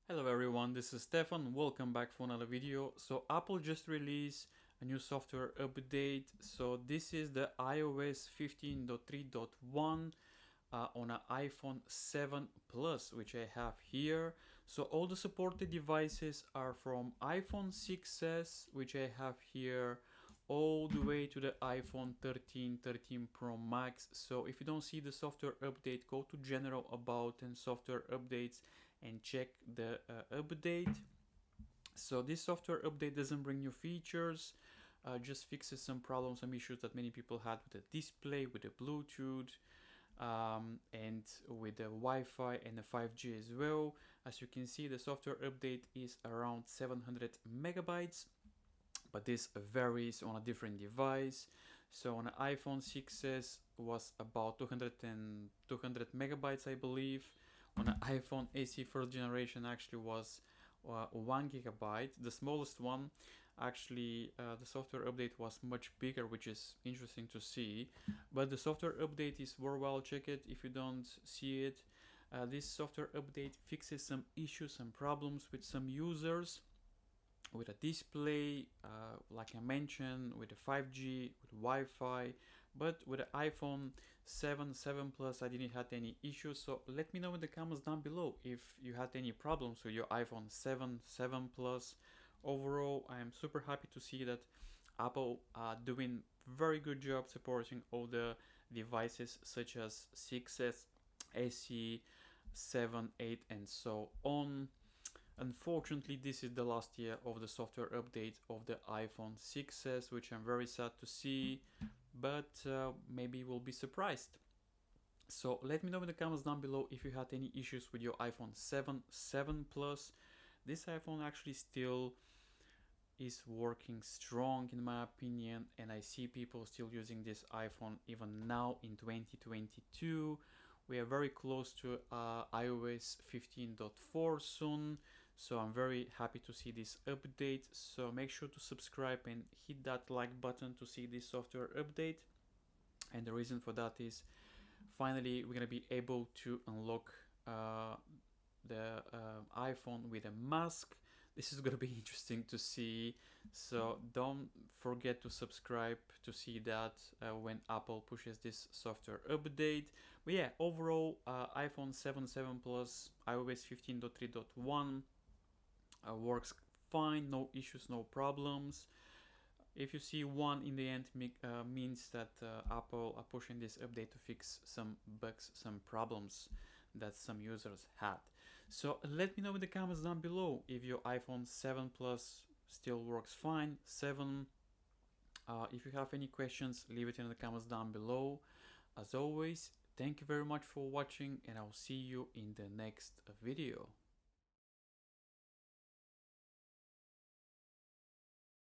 Hello everyone, this is Stefan. Welcome back for another video. So Apple just released a new software update. So this is the iOS 15.3.1 on an iPhone 7 Plus, which I have here. So all the supported devices are from iPhone 6s, which I have here, all the way to the iPhone 13, 13 Pro Max. So if you don't see the software update, go to General About and Software Updates and check the update. So this software update doesn't bring new features, just fixes some problems, some issues that many people had with the display, with the Bluetooth, and with the Wi-Fi and the 5G as well. As you can see, the software update is around 700 megabytes, but this varies on a different device. So on an iPhone 6s was about 200 megabytes, I believe. On an iPhone SE first generation actually was 1 gigabyte. The smallest one, actually, the software update was much bigger, which is interesting to see. But the software update is worthwhile. Check it if you don't see it. This software update fixes some issues and problems with some users, with a display, like I mentioned, with the 5G, with Wi-Fi. But with the iPhone 7 Plus, I didn't have any issues. So let me know in the comments down below if you had any problems with your iPhone 7 Plus. Overall, I am super happy to see that Apple are doing very good job supporting all the devices such as 6s, SE, 7, 8, and so on. Unfortunately, this is the last year of the software update of the iPhone 6s, which I'm very sad to see, but maybe we'll be surprised. So let me know in the comments down below if you had any issues with your iPhone 7 Plus. This iPhone actually still is working strong in my opinion, and I see people still using this iPhone even now in 2022. We are very close to iOS 15.4 soon, so I'm very happy to see this update. So make sure to subscribe and hit that like button to see this software update. And the reason for that is finally we're gonna be able to unlock the iPhone with a mask. This is gonna be interesting to see, so don't forget to subscribe to see that when Apple pushes this software update. But yeah, overall, iPhone 7 Plus, iOS 15.3.1 works fine, no issues, no problems. If you see one in the end, means that Apple are pushing this update to fix some bugs, some problems that some users had. So let me know in the comments down below if your iPhone 7 Plus still works fine, 7. If you have any questions, leave it in the comments down below. As always, thank you very much for watching, and I'll see you in the next video.